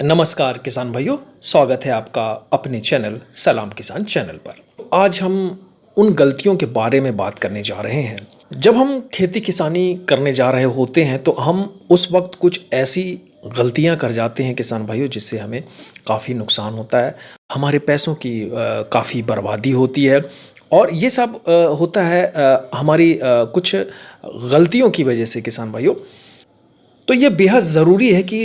नमस्कार किसान भाइयों, स्वागत है आपका अपने चैनल सलाम किसान चैनल पर। आज हम उन गलतियों के बारे में बात करने जा रहे हैं। जब हम खेती किसानी करने जा रहे होते हैं तो हम उस वक्त कुछ ऐसी गलतियां कर जाते हैं किसान भाइयों जिससे हमें काफ़ी नुकसान होता है, हमारे पैसों की काफ़ी बर्बादी होती है। और ये सब होता है हमारी कुछ गलतियों की वजह से किसान भाइयों। तो ये बेहद ज़रूरी है कि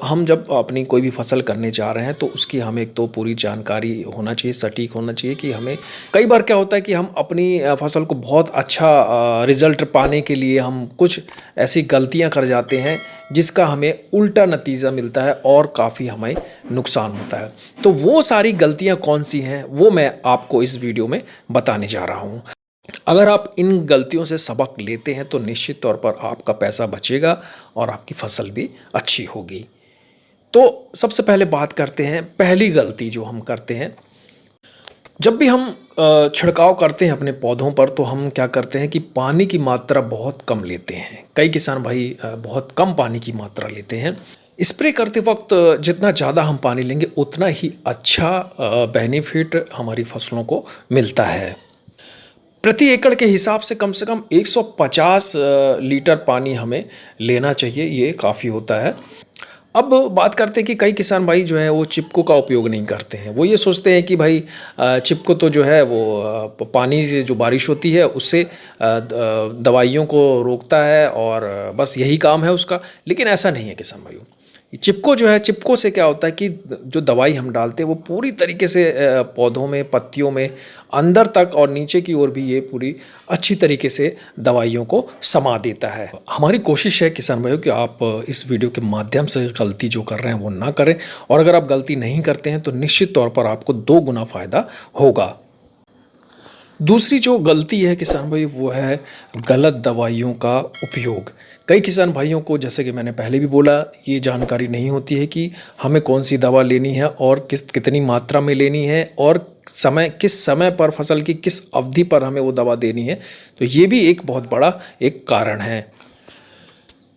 हम जब अपनी कोई भी फसल करने जा रहे हैं तो उसकी हमें एक तो पूरी जानकारी होना चाहिए, सटीक होना चाहिए कि हमें कई बार क्या होता है कि हम अपनी फसल को बहुत अच्छा रिज़ल्ट पाने के लिए हम कुछ ऐसी गलतियां कर जाते हैं जिसका हमें उल्टा नतीजा मिलता है और काफ़ी हमें नुकसान होता है। तो वो सारी गलतियां कौन सी हैं वो मैं आपको इस वीडियो में बताने जा रहा हूँ। अगर आप इन गलतियों से सबक लेते हैं तो निश्चित तौर पर आपका पैसा बचेगा और आपकी फसल भी अच्छी होगी। तो सबसे पहले बात करते हैं पहली गलती जो हम करते हैं। जब भी हम छिड़काव करते हैं अपने पौधों पर तो हम क्या करते हैं कि पानी की मात्रा बहुत कम लेते हैं। कई किसान भाई बहुत कम पानी की मात्रा लेते हैं। स्प्रे करते वक्त जितना ज़्यादा हम पानी लेंगे उतना ही अच्छा बेनिफिट हमारी फसलों को मिलता है। प्रति एकड़ के हिसाब से कम 150 लीटर पानी हमें लेना चाहिए, ये काफ़ी होता है। अब बात करते हैं कि कई किसान भाई जो है वो चिपको का उपयोग नहीं करते हैं। वो ये सोचते हैं कि भाई चिपको तो जो है वो पानी से जो बारिश होती है उससे दवाइयों को रोकता है और बस यही काम है उसका। लेकिन ऐसा नहीं है किसान भाइयों। चिपको जो है, चिपको से क्या होता है कि जो दवाई हम डालते हैं वो पूरी तरीके से पौधों में, पत्तियों में, अंदर तक और नीचे की ओर भी ये पूरी अच्छी तरीके से दवाइयों को समा देता है। हमारी कोशिश है किसान भाइयों कि आप इस वीडियो के माध्यम से गलती जो कर रहे हैं वो ना करें, और अगर आप गलती नहीं करते हैं तो निश्चित तौर पर आपको 2 गुना फ़ायदा होगा। दूसरी जो गलती है किसान भाई वो है गलत दवाइयों का उपयोग। कई किसान भाइयों को, जैसे कि मैंने पहले भी बोला, ये जानकारी नहीं होती है कि हमें कौन सी दवा लेनी है और कितनी मात्रा में लेनी है और किस समय पर, फसल की किस अवधि पर हमें वो दवा देनी है। तो ये भी एक बहुत बड़ा एक कारण है।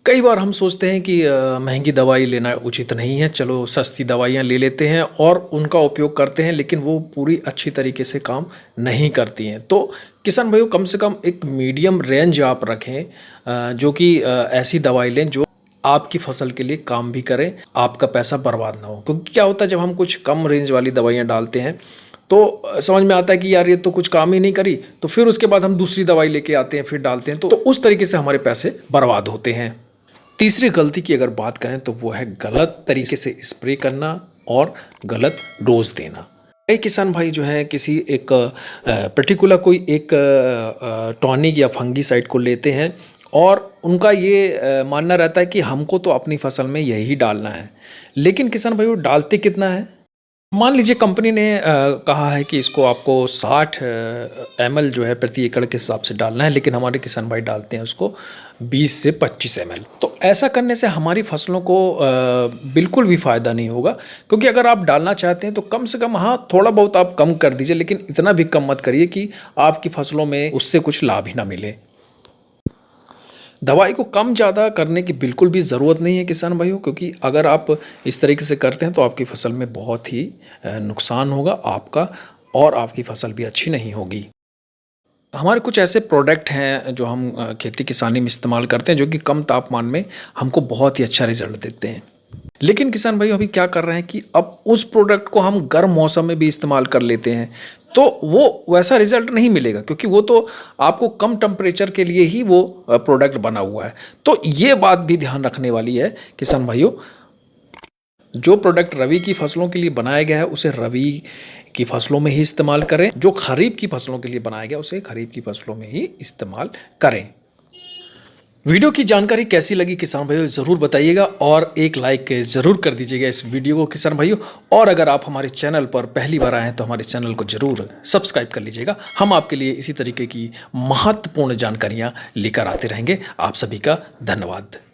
कई बार हम सोचते हैं कि महंगी दवाई लेना उचित नहीं है, चलो सस्ती दवाइयाँ ले लेते हैं और उनका उपयोग करते हैं, लेकिन वो पूरी अच्छी तरीके से काम नहीं करती हैं। तो किसान भाइयों, कम से कम एक मीडियम रेंज आप रखें, जो कि ऐसी दवाई लें जो आपकी फसल के लिए काम भी करें, आपका पैसा बर्बाद ना हो। क्योंकि क्या होता है, जब हम कुछ कम रेंज वाली दवाइयाँ डालते हैं तो समझ में आता है कि यार ये तो कुछ काम ही नहीं करी, तो फिर उसके बाद हम दूसरी दवाई लेके आते हैं, फिर डालते हैं, तो उस तरीके से हमारे पैसे बर्बाद होते हैं। तीसरी गलती की अगर बात करें तो वो है गलत तरीके से स्प्रे करना और गलत डोज देना। कई किसान भाई जो है किसी एक पर्टिकुलर कोई एक टॉनिक या फंगीसाइड को लेते हैं और उनका ये मानना रहता है कि हमको तो अपनी फसल में यही डालना है। लेकिन किसान भाई वो डालते कितना है? मान लीजिए कंपनी ने कहा है कि इसको आपको 60 ml जो है प्रति एकड़ के हिसाब से डालना है, लेकिन हमारे किसान भाई डालते हैं उसको 20 से 25 ml। तो ऐसा करने से हमारी फसलों को बिल्कुल भी फ़ायदा नहीं होगा। क्योंकि अगर आप डालना चाहते हैं तो कम से कम, हाँ, थोड़ा बहुत आप कम कर दीजिए, लेकिन इतना भी कम मत करिए कि आपकी फसलों में उससे कुछ लाभ ही ना मिले। दवाई को कम ज़्यादा करने की बिल्कुल भी ज़रूरत नहीं है किसान भाइयों, क्योंकि अगर आप इस तरीके से करते हैं तो आपकी फसल में बहुत ही नुकसान होगा आपका, और आपकी फसल भी अच्छी नहीं होगी। हमारे कुछ ऐसे प्रोडक्ट हैं जो हम खेती किसानी में इस्तेमाल करते हैं, जो कि कम तापमान में हमको बहुत ही अच्छा रिजल्ट देते हैं। लेकिन किसान भाई अभी क्या कर रहे हैं कि अब उस प्रोडक्ट को हम गर्म मौसम में भी इस्तेमाल कर लेते हैं, तो वो वैसा रिजल्ट नहीं मिलेगा, क्योंकि वो तो आपको कम टेम्परेचर के लिए ही वो प्रोडक्ट बना हुआ है। तो ये बात भी ध्यान रखने वाली है किसान भाइयों। जो प्रोडक्ट रबी की फसलों के लिए बनाया गया है उसे रबी की फसलों में ही इस्तेमाल करें, जो खरीफ की फसलों के लिए बनाया गया उसे खरीफ की फसलों में ही इस्तेमाल करें। वीडियो की जानकारी कैसी लगी किसान भाइयों ज़रूर बताइएगा, और एक लाइक ज़रूर कर दीजिएगा इस वीडियो को किसान भाइयों। और अगर आप हमारे चैनल पर पहली बार आए हैं तो हमारे चैनल को ज़रूर सब्सक्राइब कर लीजिएगा। हम आपके लिए इसी तरीके की महत्वपूर्ण जानकारियाँ लेकर आते रहेंगे। आप सभी का धन्यवाद।